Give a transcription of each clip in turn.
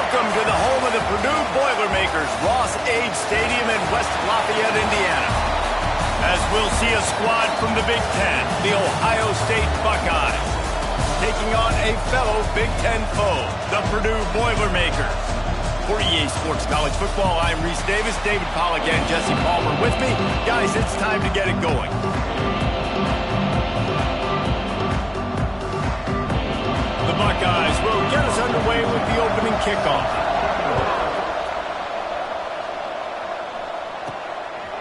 Welcome to the home of the Purdue Boilermakers, Ross-Age Stadium in West Lafayette, Indiana. As we'll see a squad from the Big Ten, the Ohio State Buckeyes, taking on a fellow Big Ten foe, the Purdue Boilermakers. For EA Sports College Football, I'm Reese Davis, David Pollack, and Jesse Palmer with me. Guys, it's time to get it going. The Buckeyes will get us underway with the opening kickoff.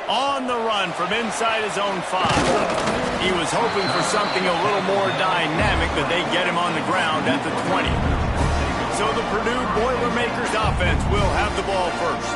On the run from inside his own 5. He was hoping for something a little more dynamic, but they get him on the ground at the 20. So the Purdue Boilermakers offense will have the ball first.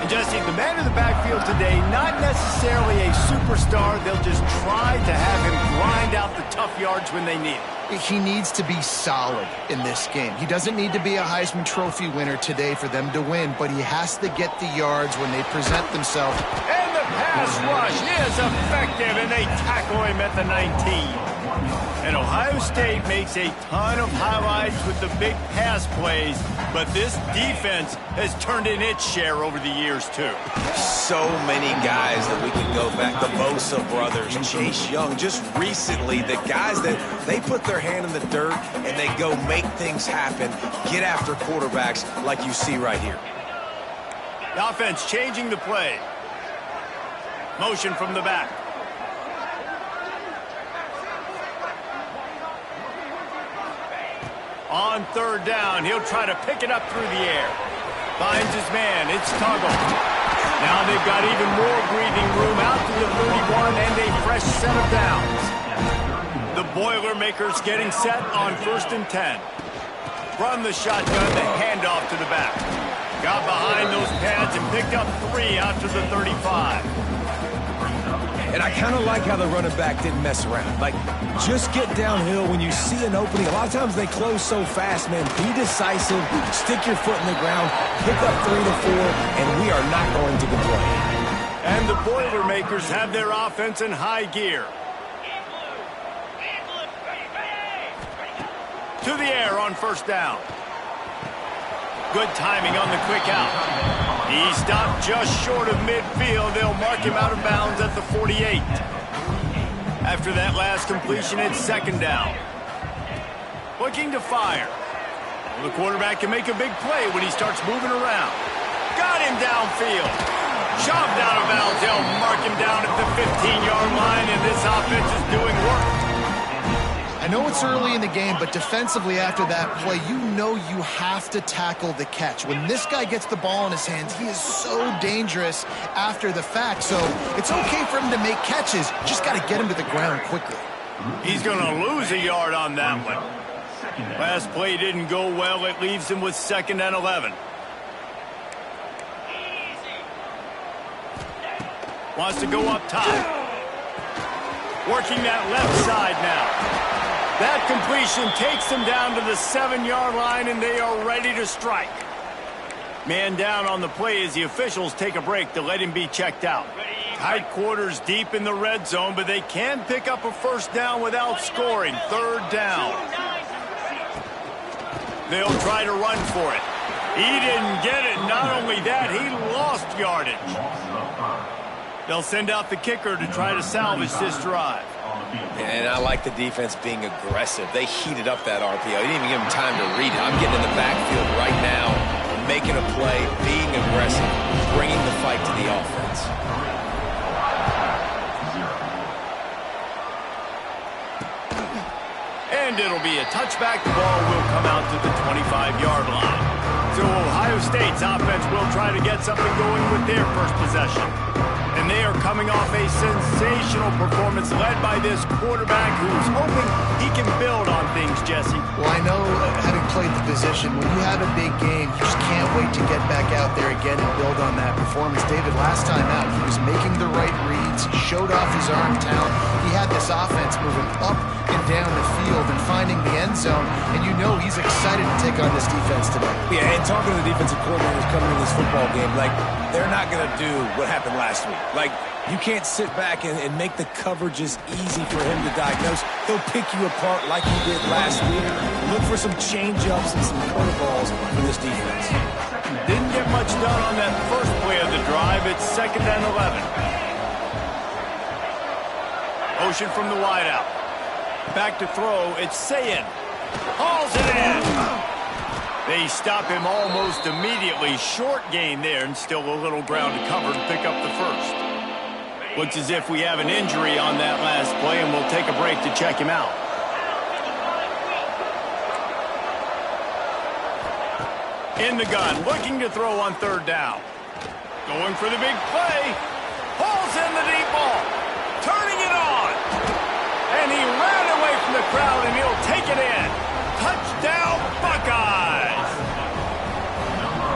And Jesse, the man in the backfield today, not necessarily a superstar. They'll just try to have him grind out the tough yards when they need it. He needs to be solid in this game. He doesn't need to be a Heisman Trophy winner today for them to win, but he has to get the yards when they present themselves. And the pass rush is effective, and they tackle him at the 19. And Ohio State makes a ton of highlights with the big pass plays, but this defense has turned in its share over the years, too. So many guys that we can go back. The Bosa brothers, Chase Young. Just recently, the guys that they put their hand in the dirt and they go make things happen, get after quarterbacks like you see right here. The offense changing the play. Motion from the back. On third down, he'll try to pick it up through the air. Finds his man, it's Tuggle. Now they've got even more breathing room out to the 31 and a fresh set of downs. The Boilermakers getting set on 1st and 10. Run the shotgun, the handoff to the back. Got behind those pads and picked up 3 out to the 35. And I kind of like how the running back didn't mess around. Like, just get downhill when you see an opening. A lot of times they close so fast, man. Be decisive, stick your foot in the ground, pick up 3 to 4, and we are not going to complain. And the Boilermakers have their offense in high gear. To the air on 1st down. Good timing on the quick out. He stopped just short of midfield. They'll mark him out of bounds at the 48. After that last completion, it's 2nd down. Looking to fire. Well, the quarterback can make a big play when he starts moving around. Got him downfield. Shoved out of bounds. They'll mark him down at the 15-yard line, and this offense is doing work. I know it's early in the game, but defensively after that play, you know you have to tackle the catch. When this guy gets the ball in his hands, he is so dangerous after the fact. So it's okay for him to make catches. Just got to get him to the ground quickly. He's going to lose a yard on that one. Last play didn't go well. It leaves him with 2nd and 11. Wants to go up top. Working that left side now. That completion takes them down to the 7-yard line, and they are ready to strike. Man down on the play as the officials take a break to let him be checked out. Tight quarters deep in the red zone, but they can pick up a 1st down without scoring. 3rd down. They'll try to run for it. He didn't get it. Not only that, he lost yardage. They'll send out the kicker to try to salvage this drive. And I like the defense being aggressive. They heated up that RPO. You didn't even give them time to read it. I'm getting in the backfield right now, making a play, being aggressive, bringing the fight to the offense. And it'll be a touchback. The ball will come out to the 25-yard line. So Ohio State's offense will try to get something going with their first possession. And they are coming off a sensational performance led by this quarterback who's hoping he can build on things, Jesse. Well, I know, having played the position, when you have a big game, you just can't wait to get back out there again and build on that performance. David, last time out, he was making the right reads, showed off his arm talent. He had this offense moving up and down the field and finding the end zone, and you know he's excited to take on this defense today. Yeah, and talking to the defensive coordinators coming in this football game, like, they're not going to do what happened last week. Like, you can't sit back and make the coverages easy for him to diagnose. He'll pick you apart like he did last week. Look for some change-ups and some curveballs for this defense. Didn't get much done on that first play of the drive. It's 2nd and 11. Motion from the wideout. Back to throw. It's Sayin. Hauls it in. They stop him almost immediately. Short gain there, and still a little ground to cover to pick up the first. Looks as if we have an injury on that last play, and we'll take a break to check him out. In the gun, looking to throw on 3rd down. Going for the big play. Hauls in the deep ball. Turning it on. And he ran away from the crowd, and he'll take it in. Touchdown, Buckeyes!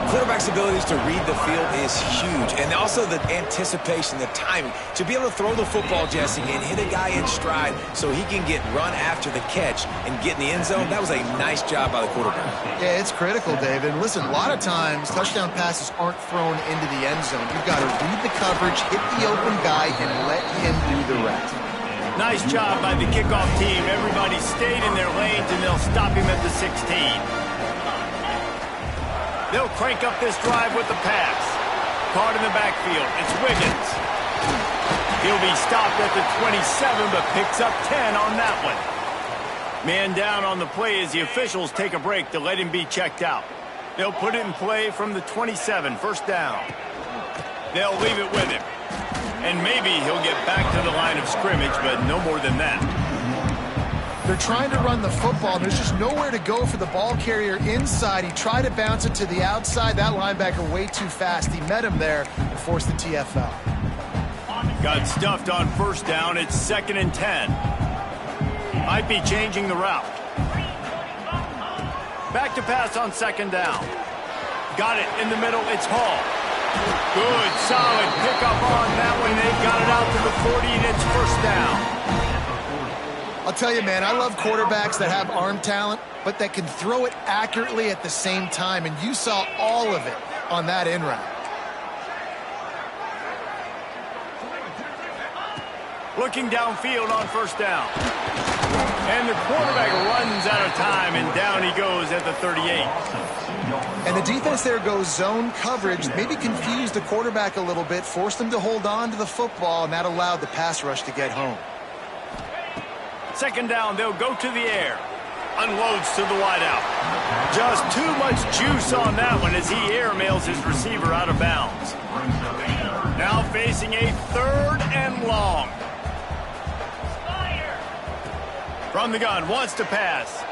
Quarterback's abilities to read the field is huge, and also the anticipation, the timing. To be able to throw the football, Jesse, and hit a guy in stride so he can get run after the catch and get in the end zone, that was a nice job by the quarterback. Yeah, it's critical, David. Listen, a lot of times touchdown passes aren't thrown into the end zone. You've got to read the coverage, hit the open guy, and let him do the rest. Nice job by the kickoff team. Everybody stayed in their lanes, and they'll stop him at the 16. They'll crank up this drive with the pass. Caught in the backfield. It's Wiggins. He'll be stopped at the 27, but picks up 10 on that one. Man down on the play as the officials take a break to let him be checked out. They'll put it in play from the 27, 1st down. They'll leave it with him. And maybe he'll get back to the line of scrimmage, but no more than that. They're trying to run the football, and there's just nowhere to go for the ball carrier inside. He tried to bounce it to the outside. That linebacker way too fast. He met him there and forced the TFL. Got stuffed on 1st down. It's 2nd and 10. Might be changing the route. Back to pass on 2nd down. Got it in the middle. It's Hall. Good, solid pickup on that one. They've got it out to the 40, and it's 1st down. I'll tell you, man, I love quarterbacks that have arm talent, but that can throw it accurately at the same time, and you saw all of it on that in route. Looking downfield on 1st down. And the quarterback runs out of time, and down he goes at the 38. And the defense there goes zone coverage, maybe confused the quarterback a little bit, forced him to hold on to the football, and that allowed the pass rush to get home. 2nd down, they'll go to the air. Unloads to the wideout. Just too much juice on that one as he airmails his receiver out of bounds. Now facing a 3rd and long. From the gun, wants to pass.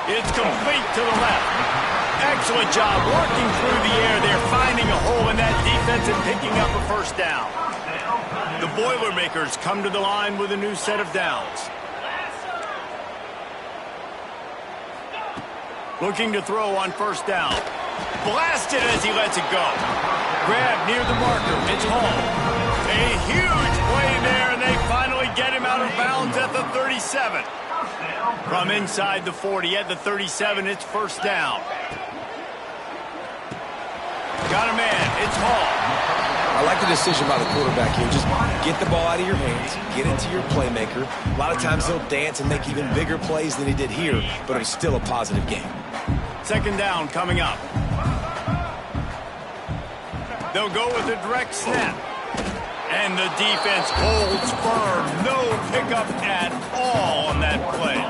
It's complete to the left. Excellent job working through the air there, finding a hole in that defense and picking up a 1st down. The Boilermakers come to the line with a new set of downs. Looking to throw on 1st down. Blasted as he lets it go. Grab near the marker. It's Hall. A huge play there, and they finally get him out of bounds at the 37. From inside the 40 at the 37, it's 1st down. Got a man. It's Hall. I like the decision by the quarterback here. Just get the ball out of your hands, get it to your playmaker. A lot of times he'll dance and make even bigger plays than he did here, but it was still a positive game. 2nd down coming up. They'll go with a direct snap. And the defense holds firm. No pickup at all on that play.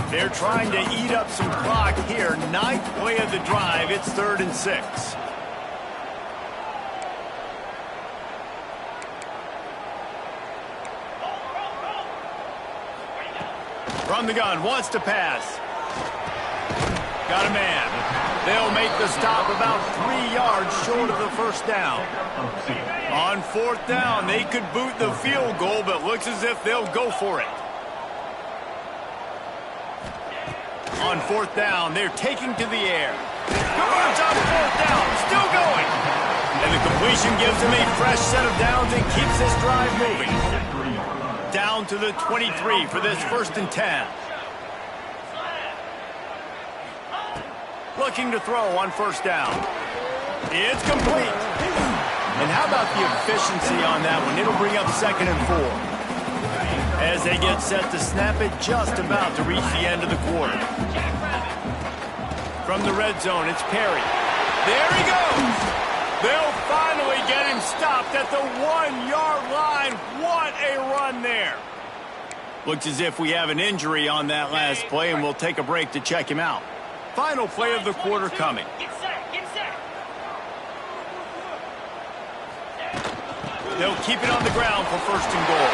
They're trying to eat up some clock here. 9th play of the drive. It's 3rd and 6. From the gun, wants to pass. Got a man. They'll make the stop about 3 yards short of the 1st down. On 4th down, they could boot the field goal, but looks as if they'll go for it. On 4th down, they're taking to the air. Converts on 4th down, still going. And And the completion gives him a fresh set of downs and keeps this drive moving. Down to the 23 for this 1st and 10. Looking to throw on 1st down. It's complete. And how about the efficiency on that one? It'll bring up 2nd and 4. As they get set to snap it, just about to reach the end of the quarter. From the red zone, it's Perry. There he goes. They'll finally get him stopped at the 1-yard line. What a run there. Looks as if we have an injury on that last play, and we'll take a break to check him out. Final play of the quarter coming. They'll keep it on the ground for 1st and goal.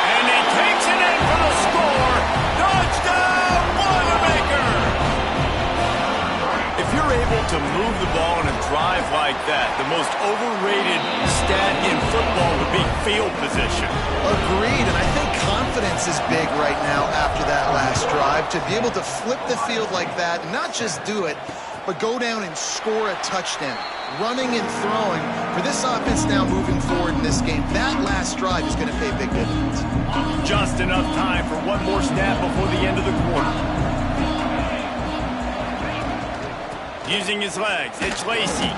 And he takes it in for the score. Touchdown, Boilermaker! If you're able to move the ball in a drive like that, the most overrated stat in football would be field position. Agreed, and I think confidence is big right now after that last drive. To be able to flip the field like that, and not just do it, but go down and score a touchdown. Running and throwing for this offense now moving forward in this game. That last drive is going to pay big dividends. Just enough time for one more snap before the end of the quarter. Using his legs, it's Lacey.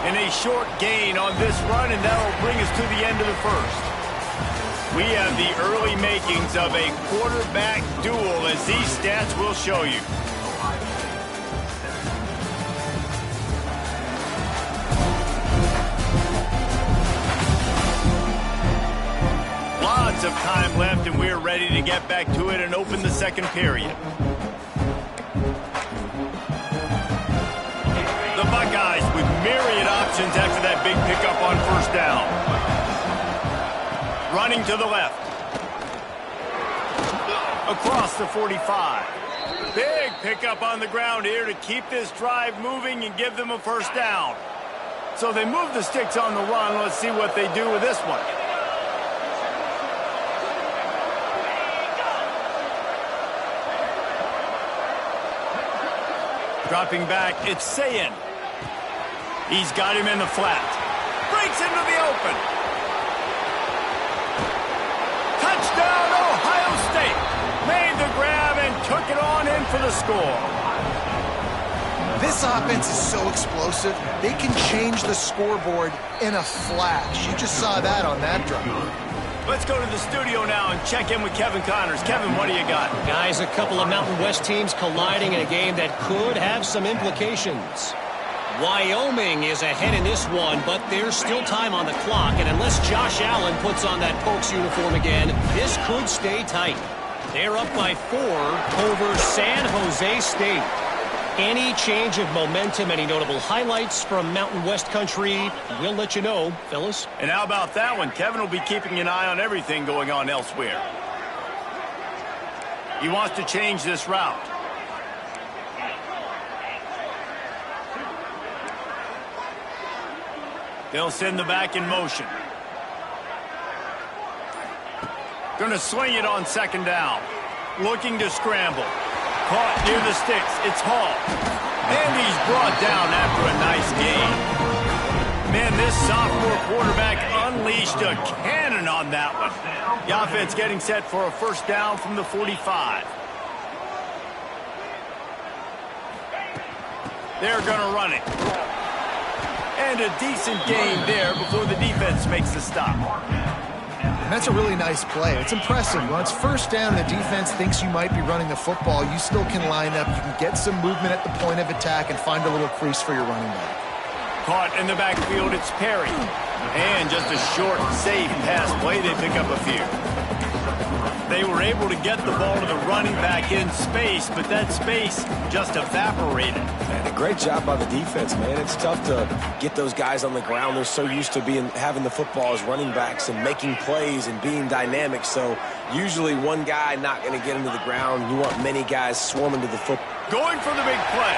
And a short gain on this run, and that'll bring us to the end of the 1st. We have the early makings of a quarterback duel, as these stats will show you. Lots of time left, and we're ready to get back to it and open the 2nd period. The Buckeyes with myriad options after that big pickup on 1st down. Running to the left. Across the 45. Big pickup on the ground here to keep this drive moving and give them a 1st down. So they move the sticks on the run. Let's see what they do with this one. Dropping back, it's Sayin. He's got him in the flat. Breaks into the open. Touchdown, Ohio State. Made the grab and took it on in for the score. This offense is so explosive, they can change the scoreboard in a flash. You just saw that on that drive. Let's go to the studio now and check in with Kevin Connors. Kevin, what do you got? Guys, a couple of Mountain West teams colliding in a game that could have some implications. Wyoming is ahead in this one, but there's still time on the clock, and unless Josh Allen puts on that Pokes uniform again, this could stay tight. They're up by 4 over San Jose State. Any change of momentum, any notable highlights from Mountain West country, we'll let you know, fellas. And how about that one? Kevin will be keeping an eye on everything going on elsewhere. He wants to change this route. They'll send the back in motion. Going to swing it on 2nd down. Looking to scramble. Caught near the sticks. It's Hall. And he's brought down after a nice gain. Man, this sophomore quarterback unleashed a cannon on that one. The offense getting set for a 1st down from the 45. They're going to run it. And a decent gain there before the defense makes the stop. And that's a really nice play. It's impressive. When it's 1st down and the defense thinks you might be running the football, you still can line up. You can get some movement at the point of attack and find a little crease for your running back. Caught in the backfield, it's Perry. And just a short, safe pass play, they pick up a few. They were able to get the ball to the running back in space, but that space just evaporated. And a great job by the defense, man. It's tough to get those guys on the ground. They're so used to having the football as running backs and making plays and being dynamic. So usually one guy not going to get into the ground. You want many guys swarming to the football. Going for the big play.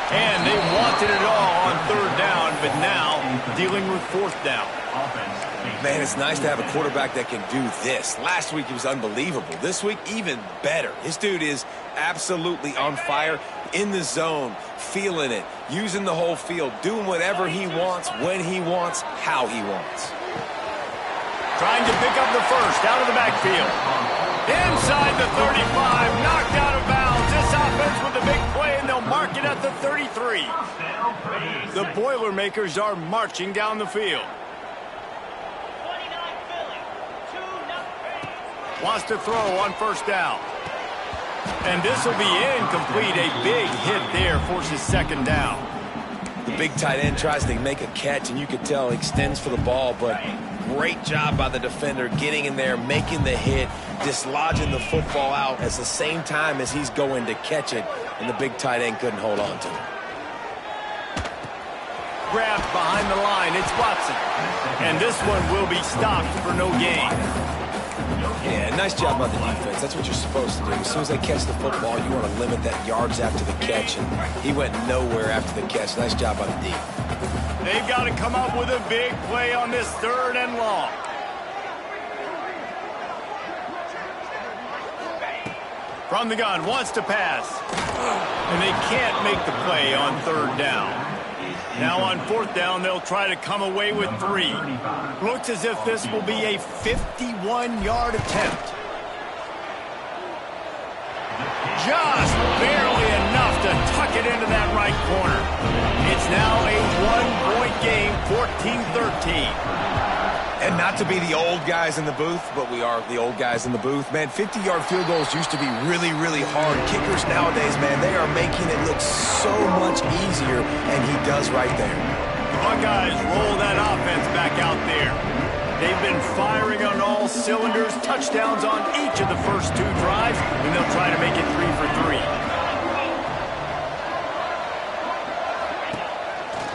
And they wanted it all on third down, but now dealing with fourth down. Man, it's nice to have a quarterback that can do this. Last week, he was unbelievable. This week, even better. This dude is absolutely on fire, in the zone, feeling it, using the whole field, doing whatever he wants, when he wants, how he wants. Trying to pick up the first out of the backfield. Inside the 35, knocked out of bounds. This offense with a big play, and they'll mark it at the 33. The Boilermakers are marching down the field. Wants to throw on first down. And this will be incomplete. A big hit there forces second down. The big tight end tries to make a catch, and you can tell he extends for the ball, but great job by the defender getting in there, making the hit, dislodging the football out at the same time as he's going to catch it, and the big tight end couldn't hold on to it. Grabbed behind the line, it's Watson. And this one will be stopped for no gain. Yeah, nice job by the defense. That's what you're supposed to do. As soon as they catch the football, you want to limit that yards after the catch, and he went nowhere after the catch. Nice job by the D. They've got to come up with a big play on this third and long. From the gun, wants to pass. And they can't make the play on third down. Now on fourth down, they'll try to come away with 3. Looks as if this will be a 51-yard attempt. Just barely enough to tuck it into that right corner. It's now a 1-point game, 14-13. And not to be the old guys in the booth, but we are the old guys in the booth. Man, 50-yard field goals used to be really, really hard. Kickers nowadays, man, they are making it look so much easier, and he does right there. The Buckeyes roll that offense back out there. They've been firing on all cylinders, touchdowns on each of the first 2 drives, and they'll try to make it 3 for 3.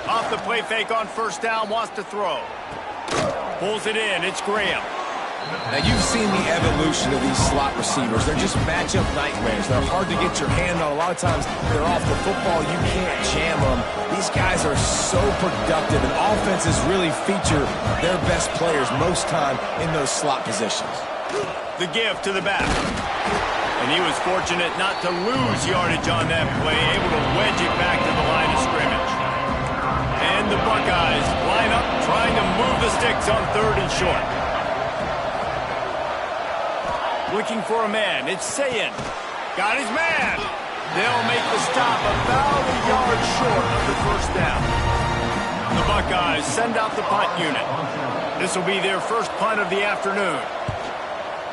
Off the play fake on first down, wants to throw. Pulls it in, it's Graham. Now, you've seen the evolution of these slot receivers. They're just matchup nightmares. They're hard to get your hand on. A lot of times, they're off the football. You can't jam them. These guys are so productive, and offenses really feature their best players most time in those slot positions. The give to the back. And he was fortunate not to lose yardage on that play, able to wedge it back to the line of scrimmage. And the Buckeyes line up, trying to move the sticks on third and short. Looking for a man, it's Sayin. Got his man. They'll make the stop about a yard short of the first down. The Buckeyes send out the punt unit. This will be their first punt of the afternoon.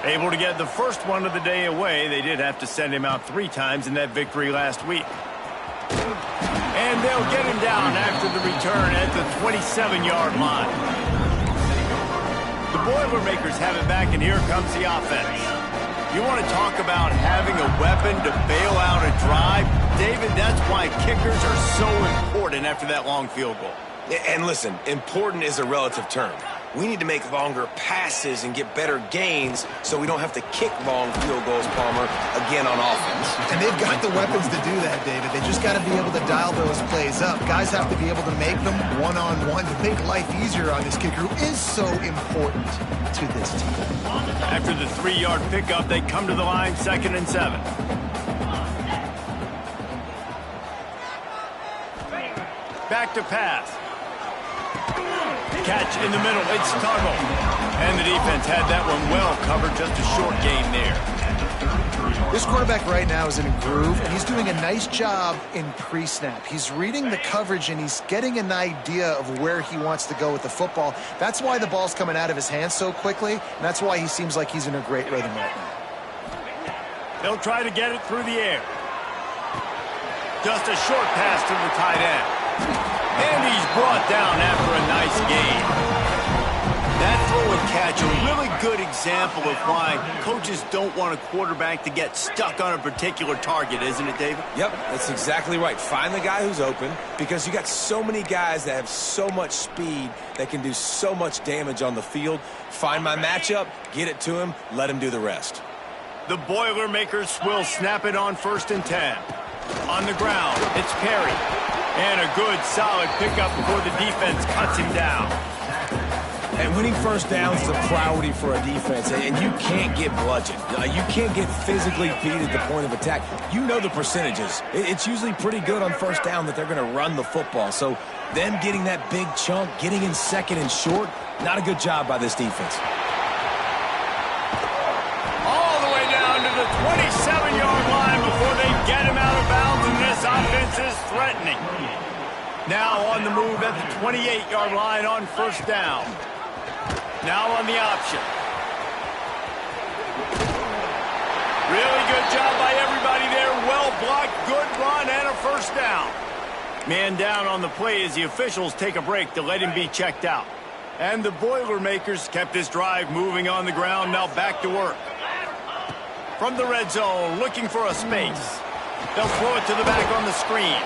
Able to get the first one of the day away. They did have to send him out 3 times in that victory last week. And they'll get him down after the return at the 27-yard line. The Boilermakers have it back, and here comes the offense. You want to talk about having a weapon to bail out a drive? David, that's why kickers are so important after that long field goal. And listen, important is a relative term. We need to make longer passes and get better gains so we don't have to kick long field goals, Palmer, again on offense. And they've got the weapons to do that, David. They just got to be able to dial those plays up. Guys have to be able to make them one-on-one to make life easier on this kicker, who is so important to this team. After the 3-yard pickup, they come to the line, 2nd and 7. Back to pass. Catch in the middle, it's Tuggle. And the defense had that one well covered, just a short gain there. This quarterback right now is in a groove, and he's doing a nice job in pre-snap. He's reading the coverage, and he's getting an idea of where he wants to go with the football. That's why the ball's coming out of his hands so quickly, and that's why he seems like he's in a great rhythm right now. They'll try to get it through the air. Just a short pass to the tight end. And he's brought down after a nice gain. That throw and catch, a really good example of why coaches don't want a quarterback to get stuck on a particular target, isn't it, David? Yep, that's exactly right. Find the guy who's open, because you got so many guys that have so much speed that can do so much damage on the field. Find my matchup, get it to him, let him do the rest. The Boilermakers will snap it on 1st and 10. On the ground, it's Perry. And a good, solid pickup before the defense cuts him down. And winning first downs is a priority for a defense, and you can't get bludgeoned. You can't get physically beat at the point of attack. You know the percentages. It's usually pretty good on first down that they're going to run the football. So them getting that big chunk, getting in second and short, not a good job by this defense. All the way down to the 27-yard line before they get him out of bounds, and this offense is threatening. Now on the move at the 28-yard line on first down. Now on the option. Really good job by everybody there. Well blocked, good run, and a first down. Man down on the play as the officials take a break to let him be checked out. And the Boilermakers kept this drive moving on the ground, now back to work. From the red zone, looking for a space. They'll throw it to the back on the screen.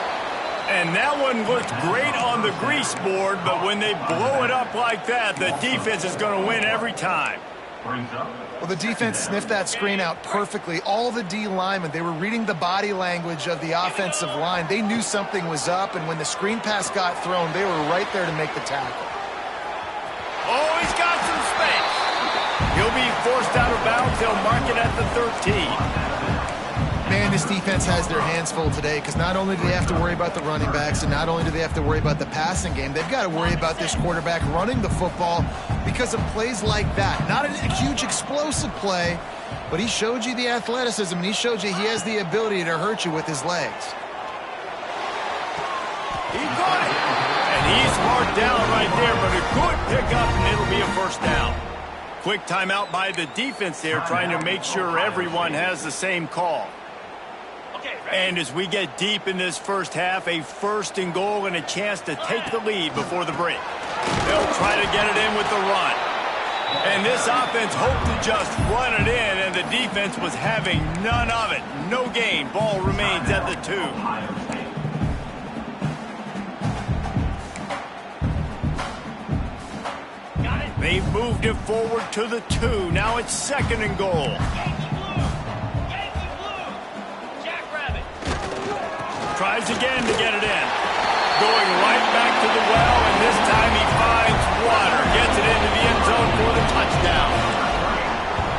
And that one looked great on the grease board, but when they blow it up like that, the defense is going to win every time. Well, the defense sniffed that screen out perfectly. All the D linemen, they were reading the body language of the offensive line. They knew something was up, and when the screen pass got thrown, they were right there to make the tackle. Oh, he's got some space. He'll be forced out of bounds. They'll mark it at the 13. Man, this defense has their hands full today because not only do they have to worry about the running backs and not only do they have to worry about the passing game, they've got to worry about this quarterback running the football because of plays like that. Not a huge explosive play, but he showed you the athleticism and he showed you he has the ability to hurt you with his legs. He got it. And he's marked down right there, but a good pickup, and it'll be a first down. Quick timeout by the defense there, trying to make sure everyone has the same call. And as we get deep in this first half, a first and goal and a chance to take the lead before the break. They'll try to get it in with the run. And this offense hoped to just run it in, and the defense was having none of it. No gain. Ball remains at the 2. They've moved it forward to the 2. Now it's second and goal. Tries again to get it in. Going right back to the well, and this time he finds water. Gets it into the end zone for the touchdown.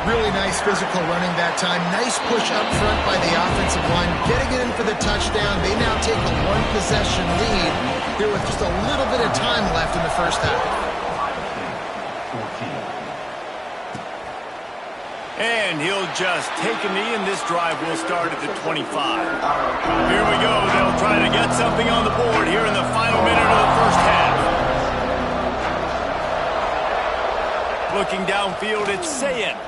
Really nice physical running that time. Nice push up front by the offensive line. Getting it in for the touchdown. They now take a one-possession lead here with just a little bit of time left in the first half. And he'll just take a knee, and this drive will start at the 25. Here we go. They'll try to get something on the board here in the final minute of the first half. Looking downfield, it's Sayin.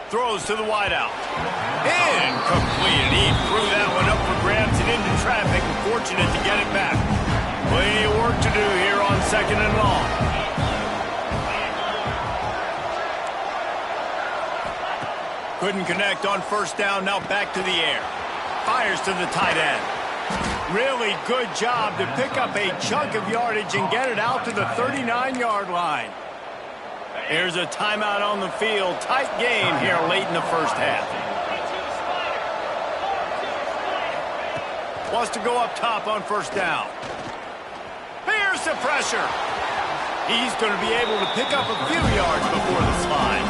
Throws to the wideout. Incomplete. He threw that one up for grabs and into traffic. Fortunate to get it back. Plenty of work to do here on second and long. Couldn't connect on first down, now back to the air. Fires to the tight end. Really good job to pick up a chunk of yardage and get it out to the 39-yard line. Here's a timeout on the field. Tight game here late in the first half. Wants to go up top on first down. Here's the pressure. He's going to be able to pick up a few yards before the slide.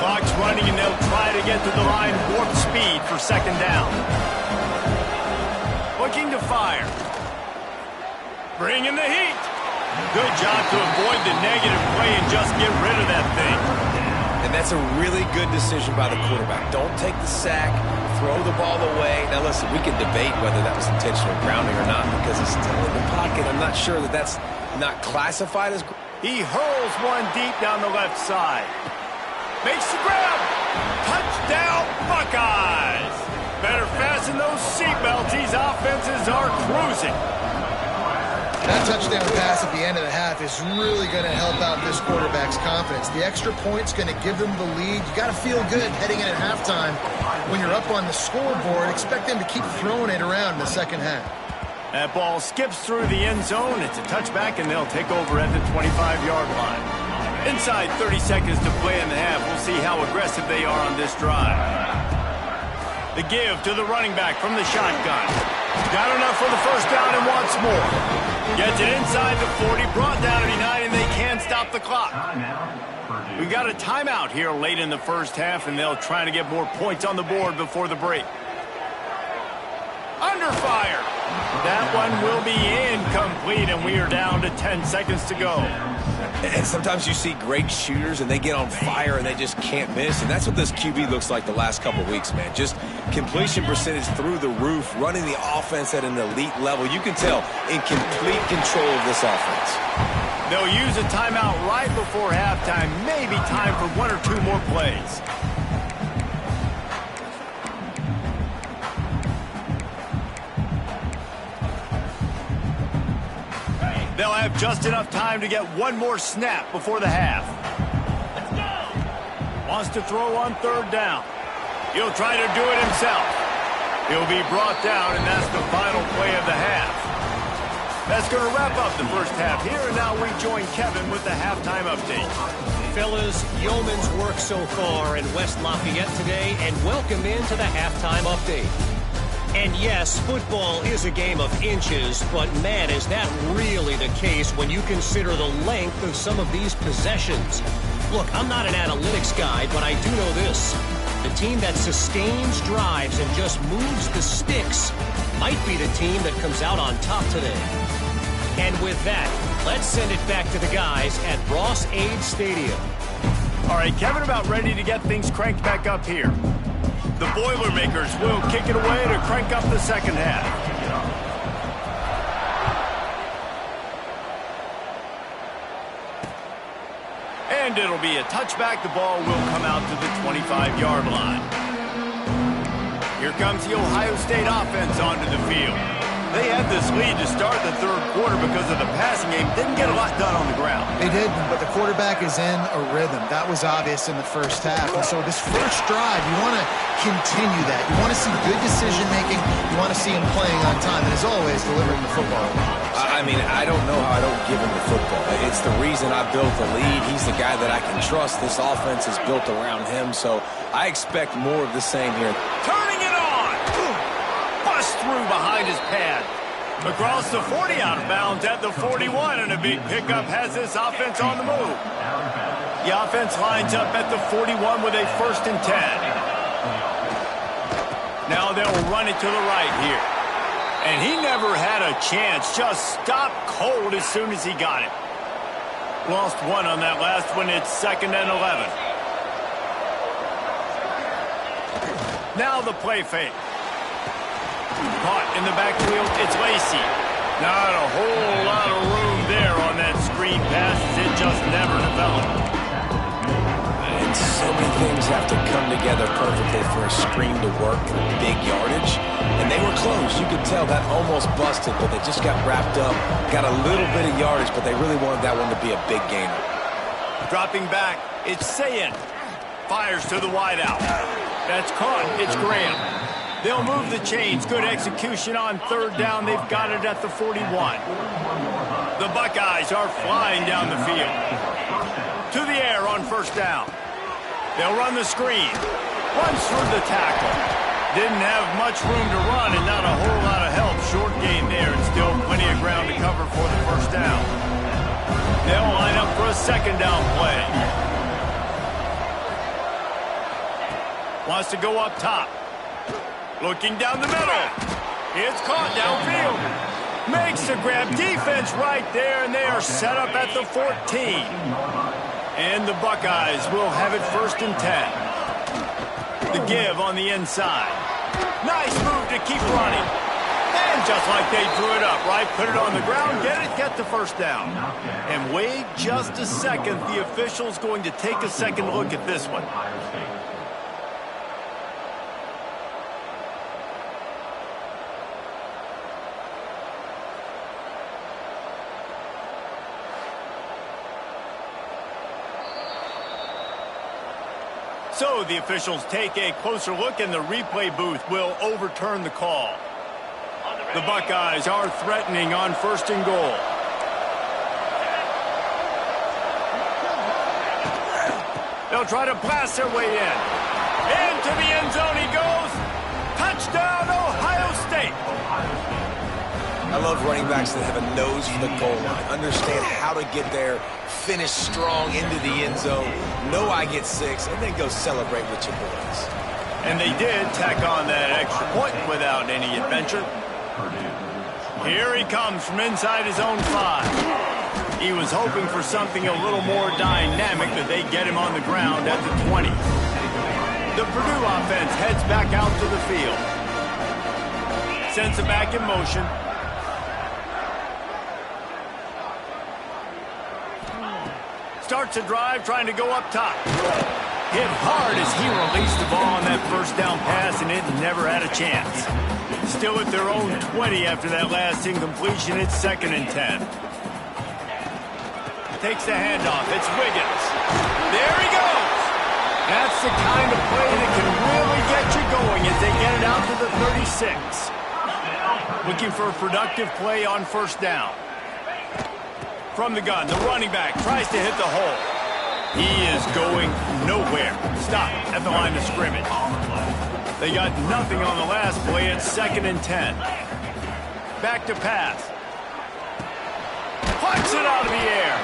Clock's running, and they'll try to get to the line warp speed for second down. Looking to fire. Bringing the heat. Good job to avoid the negative play and just get rid of that thing. And that's a really good decision by the quarterback. Don't take the sack, throw the ball away. Now, listen, we can debate whether that was intentional grounding or not because he's still in the pocket. I'm not sure that that's not classified as... He hurls one deep down the left side. Makes the grab. Touchdown, Buckeyes. Better fasten those seatbelts. These offenses are cruising. That touchdown pass at the end of the half is really going to help out this quarterback's confidence. The extra point's going to give them the lead. You got to feel good heading in at halftime. When you're up on the scoreboard, expect them to keep throwing it around in the second half. That ball skips through the end zone. It's a touchback, and they'll take over at the 25-yard line. Inside 30 seconds to play in the half. We'll see how aggressive they are on this drive. The give to the running back from the shotgun. Got enough for the first down and wants more. Gets it inside the 40, brought down to 9, and they can't stop the clock. We got a timeout here late in the first half, and they'll try to get more points on the board before the break. Under fire. That one will be incomplete, and we are down to 10 seconds to go. And sometimes you see great shooters, and they get on fire, and they just can't miss. And that's what this QB looks like the last couple weeks, man. Just completion percentage through the roof, running the offense at an elite level. You can tell in complete control of this offense. They'll use a timeout right before halftime. Maybe time for 1 or 2 more plays. They'll have just enough time to get one more snap before the half. Let's go. Wants to throw on 3rd down. He'll try to do it himself. He'll be brought down, and that's the final play of the half. That's going to wrap up the first half here, and now we join Kevin with the halftime update. Fellas, yeoman's work so far in West Lafayette today, and welcome into the halftime update. And yes, football is a game of inches, but man, is that really the case when you consider the length of some of these possessions. Look, I'm not an analytics guy, but I do know this. The team that sustains drives and just moves the sticks might be the team that comes out on top today. And with that, let's send it back to the guys at Ross-Ade Stadium. All right, Kevin, about ready to get things cranked back up here. The Boilermakers will kick it away to crank up the second half. And it'll be a touchback. The ball will come out to the 25-yard line. Here comes the Ohio State offense onto the field. They had this lead to start the 3rd quarter because of the passing game. Didn't get a lot done on the ground. They did, but the quarterback is in a rhythm. That was obvious in the first half. And so this first drive, you want to continue that. You want to see good decision-making. You want to see him playing on time. And as always, delivering the football. I mean, I don't know how I don't give him the football. It's the reason I built the lead. He's the guy that I can trust. This offense is built around him, so I expect more of the same here. Turning it on! Bust through behind his pad. Across the 40, out of bounds at the 41, and a big pickup has this offense on the move. The offense lines up at the 41 with a 1st and 10. Now they'll run it to the right here. And he never had a chance. Just stopped cold as soon as he got it. Lost 1 on that last one. It's 2nd and 11. Now the play fake. Caught in the backfield, it's Lacey. Not a whole lot of room there on that screen pass. It just never developed. And so many things have to come together perfectly for a screen to work for big yardage. And they were close. You could tell that almost busted, but they just got wrapped up. Got a little bit of yardage, but they really wanted that one to be a big gainer. Dropping back, it's Sayin. Fires to the wideout. That's caught. It's Graham. They'll move the chains. Good execution on 3rd down. They've got it at the 41. The Buckeyes are flying down the field. To the air on 1st down. They'll run the screen. Runs through the tackle. Didn't have much room to run and not a whole lot of help. Short gain there and still plenty of ground to cover for the 1st down. They'll line up for a 2nd down play. Wants to go up top. Looking down the middle. It's caught downfield. Makes the grab. Defense right there, and they are set up at the 14. And the Buckeyes will have it 1st and 10. The give on the inside. Nice move to keep running. And just like they drew it up, right? Put it on the ground, get the 1st down. And wait just a second. The official's going to take a second look at this one. So the officials take a closer look, and the replay booth will overturn the call. The Buckeyes are threatening on 1st and goal. They'll try to blast their way in. Into the end zone he goes. love running backs that have a nose for the goal line, understand how to get there, finish strong into the end zone, know I get 6, and then go celebrate with your boys. And they did tack on that extra point without any adventure. Here he comes from inside his own 5. He was hoping for something a little more dynamic, but they get him on the ground at the 20. The Purdue offense heads back out to the field. Sends it back in motion. Starts a drive trying to go up top. Hit hard as he released the ball on that first down pass, and it never had a chance. Still at their own 20 after that last incompletion. It's 2nd and 10. Takes the handoff. It's Wiggins. There he goes. That's the kind of play that can really get you going as they get it out to the 36. Looking for a productive play on first down. From the gun, the running back tries to hit the hole. He is going nowhere. Stop at the line of scrimmage. They got nothing on the last play. It's 2nd and 10. Back to pass. Punts it out of the air.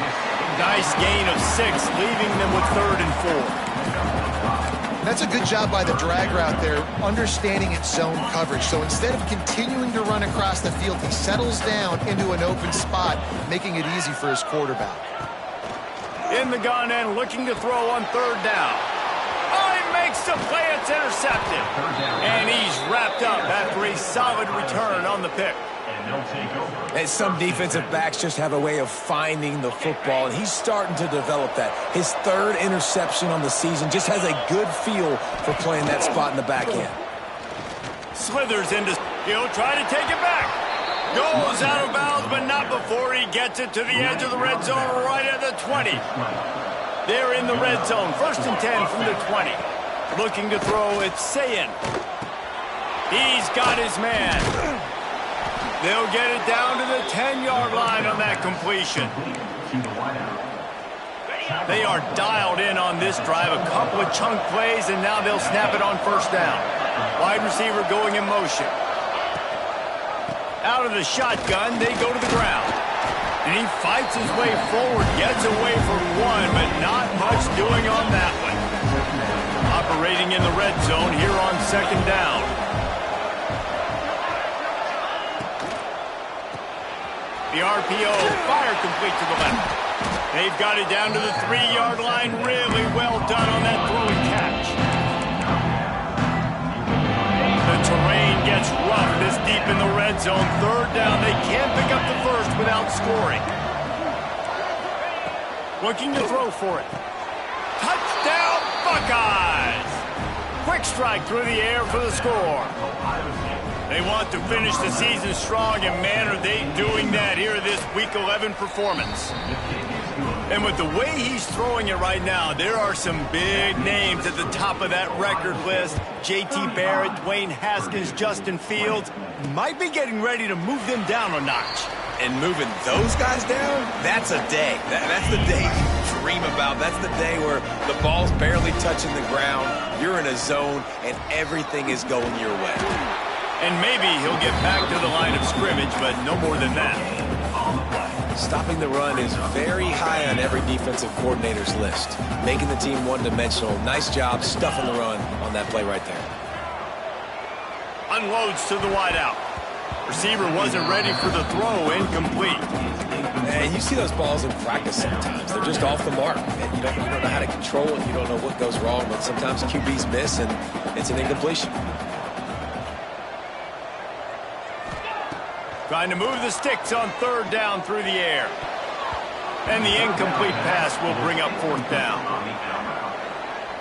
Nice gain of 6, leaving them with 3rd and 4. That's a good job by the drag route there, understanding its zone coverage. So instead of continuing to run across the field, he settles down into an open spot, making it easy for his quarterback. In the gun and looking to throw on 3rd down. Oh, he makes the play. It's intercepted. And he's wrapped up after a solid return on the pick. And some defensive backs just have a way of finding the football, and he's starting to develop that. His 3rd interception on the season, just has a good feel for playing that spot in the back end. Slithers into, he'll try to take it back. Goes out of bounds, but not before he gets it to the edge of the red zone right at the 20. They're in the red zone, 1st and 10 from the 20. Looking to throw, it's Sayin. He's got his man. They'll get it down to the 10-yard line on that completion. They are dialed in on this drive. A couple of chunk plays, and now they'll snap it on first down. Wide receiver going in motion. Out of the shotgun, they go to the ground. And he fights his way forward, gets away from one, but not much doing on that one. Operating in the red zone here on 2nd down. The RPO, fire complete to the left. They've got it down to the 3-yard line. Really well done on that throw and catch. The terrain gets rough this deep in the red zone. 3rd down. They can't pick up the first without scoring. Looking to throw for it. Touchdown, Buckeyes! Quick strike through the air for the score. They want to finish the season strong, and man, are they doing that here this Week 11 performance. And with the way he's throwing it right now, there are some big names at the top of that record list. J.T. Barrett, Dwayne Haskins, Justin Fields might be getting ready to move them down a notch. And moving those guys down, that's a day. That's the day you dream about. That's the day where the ball's barely touching the ground, you're in a zone, and everything is going your way. And maybe he'll get back to the line of scrimmage, but no more than that. Stopping the run is very high on every defensive coordinator's list. Making the team one-dimensional. Nice job stuffing the run on that play right there. Unloads to the wideout. Receiver wasn't ready for the throw, incomplete. And you see those balls in practice sometimes. They're just off the mark. And you don't know how to control it. You don't know what goes wrong, but sometimes QBs miss, and it's an incompletion. Trying to move the sticks on 3rd down through the air. And the incomplete pass will bring up 4th down.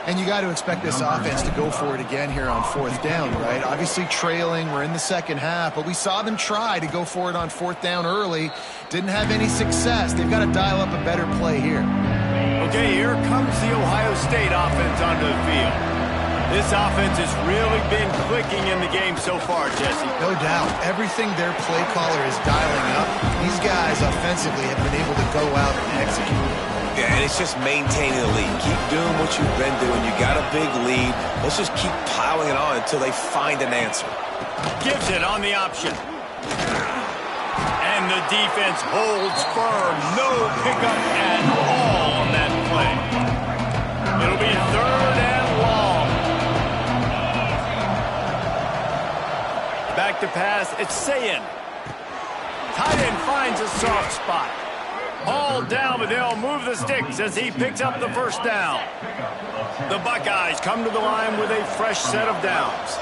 And you got to expect this offense to go for it again here on 4th down, right? Obviously trailing, we're in the 2nd half, but we saw them try to go for it on 4th down early. Didn't have any success. They've got to dial up a better play here. Okay, here comes the Ohio State offense onto the field. This offense has really been clicking in the game so far, Jesse. No doubt. Everything their play caller is dialing up, these guys offensively have been able to go out and execute. Yeah, and it's just maintaining the lead. Keep doing what you've been doing. You got a big lead. Let's just keep piling it on until they find an answer. Gives it on the option. And the defense holds firm. No pickup at all on that play. It'll be 3rd and long. Back to pass. It's Sayin. Tight end finds a soft spot. All down, but they'll move the sticks as he picks up the first down. The Buckeyes come to the line with a fresh set of downs.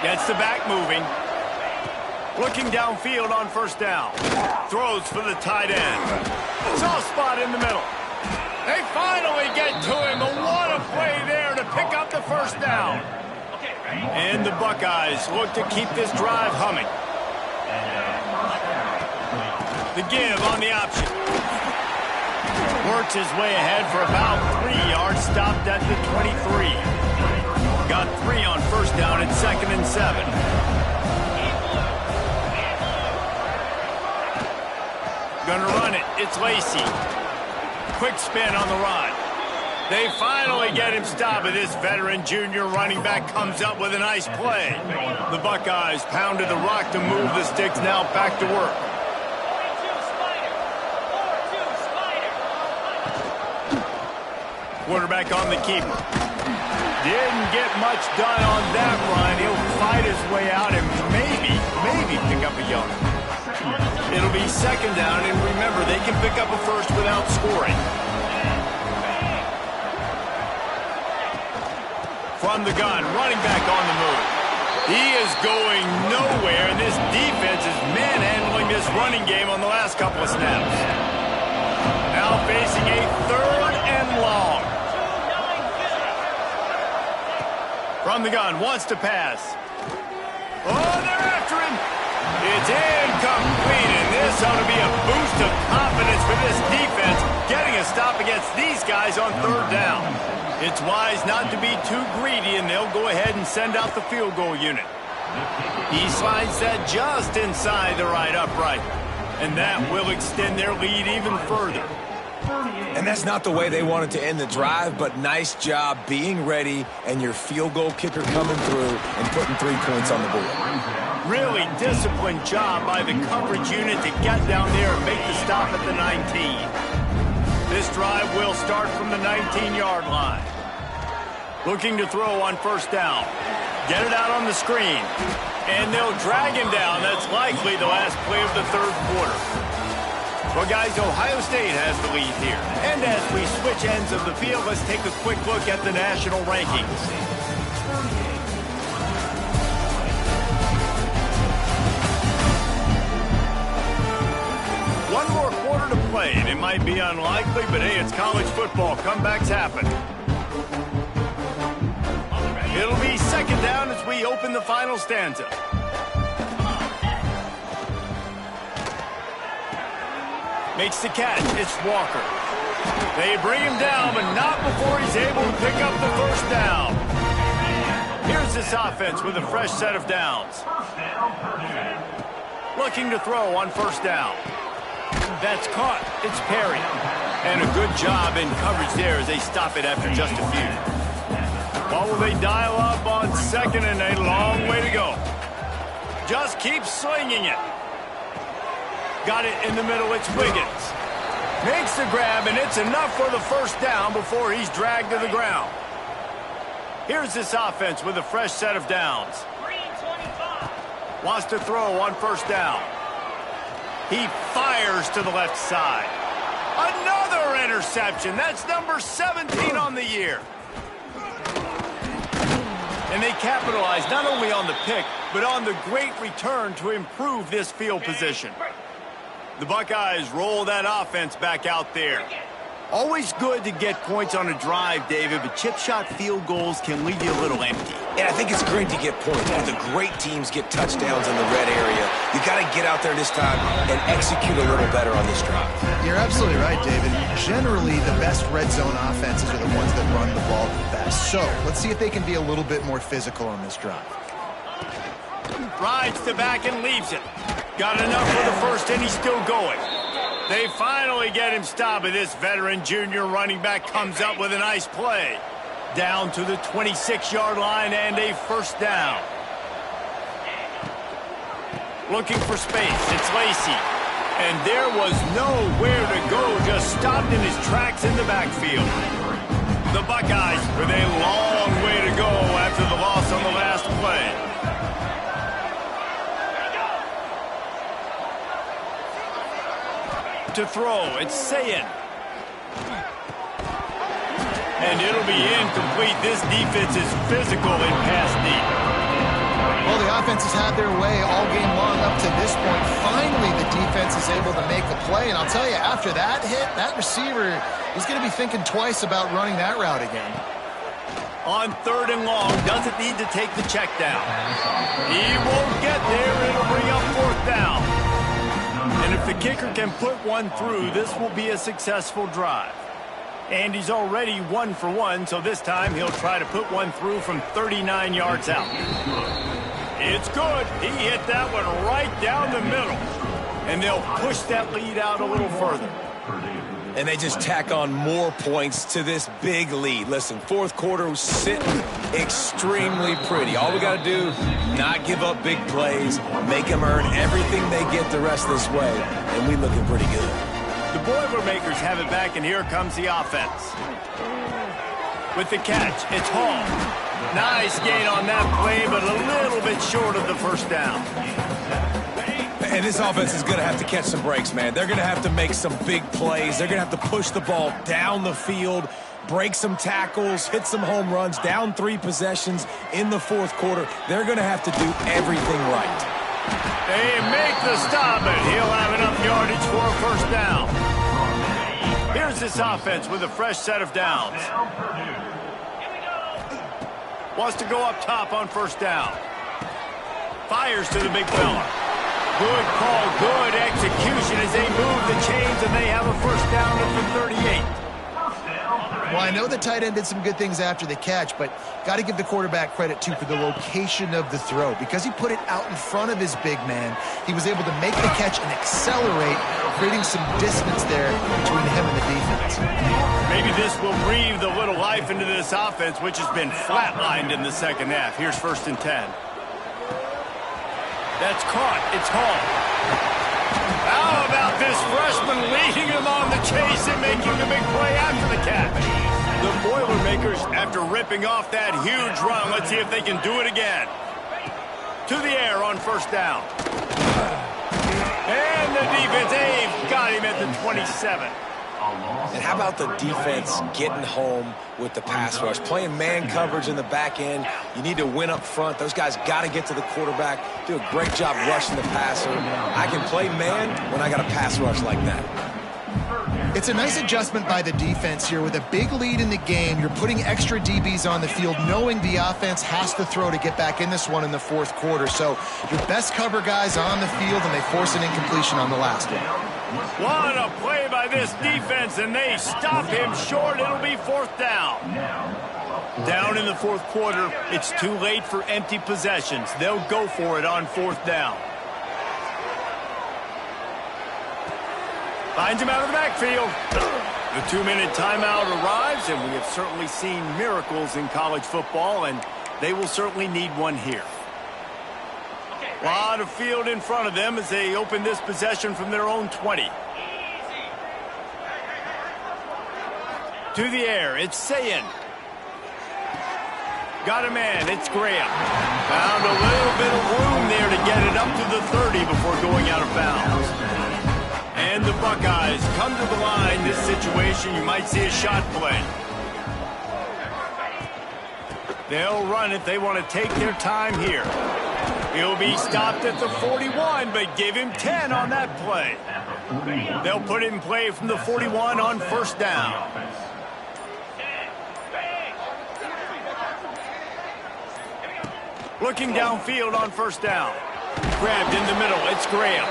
Gets the back moving. Looking downfield on first down. Throws for the tight end. Soft spot in the middle. They finally get to him. But what a play there to pick up the first down. And the Buckeyes look to keep this drive humming. The give on the option. Works his way ahead for about 3 yards. Stopped at the 23. Got 3 on first down at 2nd and 7. Gonna run it. It's Lacey. Quick spin on the run. They finally get him stopped, but this veteran junior running back comes up with a nice play. The Buckeyes pounded the rock to move the sticks, now back to work. Quarterback on the keeper. Didn't get much done on that run. He'll fight his way out and maybe pick up a yard. It'll be 2nd down, and remember, they can pick up a first without scoring. From the gun, running back on the move. He is going nowhere, and this defense is manhandling this running game on the last couple of snaps. Now facing a 3rd and long. From the gun, wants to pass. Oh, they're after him. It's incomplete, and this ought to be a boost of confidence for this defense, getting a stop against these guys on 3rd down. It's wise not to be too greedy, and they'll go ahead and send out the field goal unit. He slides that just inside the right upright, and that will extend their lead even further. And that's not the way they wanted to end the drive, but nice job being ready and your field goal kicker coming through and putting 3 points on the board. Really disciplined job by the coverage unit to get down there and make the stop at the 19. This drive will start from the 19-yard line. Looking to throw on first down. Get it out on the screen. And they'll drag him down. That's likely the last play of the 3rd quarter. Well, guys, Ohio State has the lead here. And as we switch ends of the field, let's take a quick look at the national rankings. One more quarter to play, and it might be unlikely, but hey, it's college football. Comebacks happen. It'll be 2nd down as we open the final stanza. Makes the catch. It's Walker. They bring him down, but not before he's able to pick up the first down. Here's this offense with a fresh set of downs. Looking to throw on first down. That's caught. It's Perry. And a good job in coverage there as they stop it after just a few. What will they dial up on 2nd and a long way to go? Just keep slinging it. Got it in the middle. It's Wiggins. Makes the grab, and it's enough for the first down before he's dragged to the ground. Here's this offense with a fresh set of downs. Wants to throw on first down. He fires to the left side. Another interception. That's number 17 on the year. And they capitalize not only on the pick, but on the great return to improve this field position. The Buckeyes roll that offense back out there. Always good to get points on a drive, David, but chip shot field goals can leave you a little empty. And I think it's great to get points, but the great teams get touchdowns in the red area. You got to get out there this time and execute a little better on this drive. You're absolutely right, David. Generally, the best red zone offenses are the ones that run the ball the best. So let's see if they can be a little bit more physical on this drive. Rides to back and leaves it. Got enough for the first, and he's still going. They finally get him stopped, but this veteran junior running back comes up with a nice play. Down to the 26-yard line and a first down. Looking for space. It's Lacy. And there was nowhere to go. Just stopped in his tracks in the backfield. The Buckeyes with a long way to go after the loss on the last play. To throw, it's Sayin. And it'll be incomplete. This defense is physical in pass deep. Well, the offense has had their way all game long up to this point. Finally, the defense is able to make a play. And I'll tell you, after that hit, that receiver is going to be thinking twice about running that route again. On 3rd and long, doesn't need to take the check down. He won't get there. It'll bring up 4th down. And if the kicker can put one through, this will be a successful drive. And he's already 1 for 1, so this time he'll try to put one through from 39 yards out. It's good. He hit that one right down the middle. And they'll push that lead out a little further. And they just tack on more points to this big lead. Listen, 4th quarter was sitting extremely pretty. All we got to do, not give up big plays, make them earn everything they get the rest of this way, and we looking pretty good. The Boilermakers have it back, and here comes the offense. With the catch, it's Hall. Nice gain on that play, but a little bit short of the 1st down. And this offense is going to have to catch some breaks, man. They're going to have to make some big plays. They're going to have to push the ball down the field, break some tackles, hit some home runs, down 3 possessions in the 4th quarter. They're going to have to do everything right. They make the stop, and he'll have enough yardage for a 1st down. Here's this offense with a fresh set of downs. Wants to go up top on 1st down. Fires to the big fella. Good call, good execution as they move the chains, and they have a 1st down at the 38. Well, I know the tight end did some good things after the catch, but got to give the quarterback credit, too, for the location of the throw. Because he put it out in front of his big man, he was able to make the catch and accelerate, creating some distance there between him and the defense. Maybe this will breathe a little life into this offense, which has been flatlined in the 2nd half. Here's 1st and 10. That's caught. It's Hall. How about this freshman leading him on the chase and making a big play after the catch? The Boilermakers, after ripping off that huge run, let's see if they can do it again. To the air on 1st down. And the defense, they've got him at the 27. And how about the defense getting home with the pass rush? Playing man coverage in the back end. You need to win up front. Those guys got to get to the quarterback. Do a great job rushing the passer. I can play man when I got a pass rush like that. It's a nice adjustment by the defense here. With a big lead in the game, you're putting extra DBs on the field, knowing the offense has to throw to get back in this one in the 4th quarter. So your best cover guys on the field, and they force an incompletion on the last one. What a play by this defense, and they stop him short. It'll be 4th down. Down in the 4th quarter, it's too late for empty possessions. They'll go for it on 4th down. Finds him out of the backfield. The 2-minute timeout arrives, and we have certainly seen miracles in college football, and they will certainly need one here. A lot of field in front of them as they open this possession from their own 20. To the air, it's Sayin. Got a man, it's Graham. Found a little bit of room there to get it up to the 30 before going out of bounds. And the Buckeyes come to the line. This situation, you might see a shot play. They'll run it. They want to take their time here. He'll be stopped at the 41, but give him 10 on that play. They'll put it in play from the 41 on 1st down. Looking downfield on 1st down. Grabbed in the middle. It's Graham.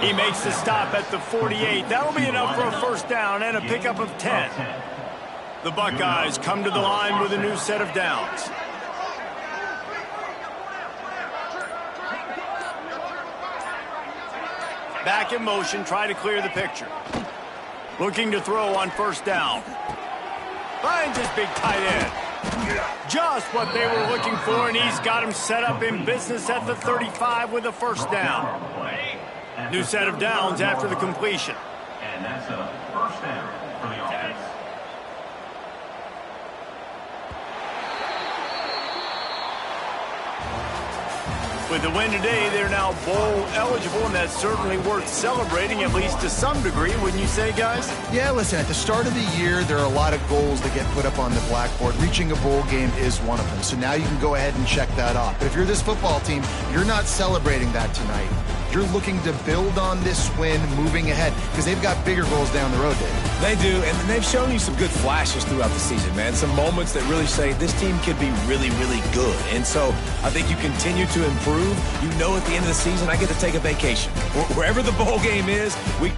He makes the stop at the 48. That'll be enough for a 1st down and a pickup of 10. The Buckeyes come to the line with a new set of downs. Back in motion, try to clear the picture. Looking to throw on 1st down. Finds his big tight end. Just what they were looking for, and he's got him set up in business at the 35 with a first down. New set of downs after the completion. And that's a first down for the offense. With the win today, they're now bowl eligible, and that's certainly worth celebrating, at least to some degree, wouldn't you say, guys? Yeah, listen, at the start of the year, there are a lot of goals that get put up on the blackboard. Reaching a bowl game is one of them. So now you can go ahead and check that off. But if you're this football team, you're not celebrating that tonight. You're looking to build on this win moving ahead because they've got bigger goals down the road, Dave. They do, and they've shown you some good flashes throughout the season, man. Some moments that really say this team could be really, really good. And so I think you continue to improve. You know at the end of the season, I get to take a vacation. Wherever the bowl game is, we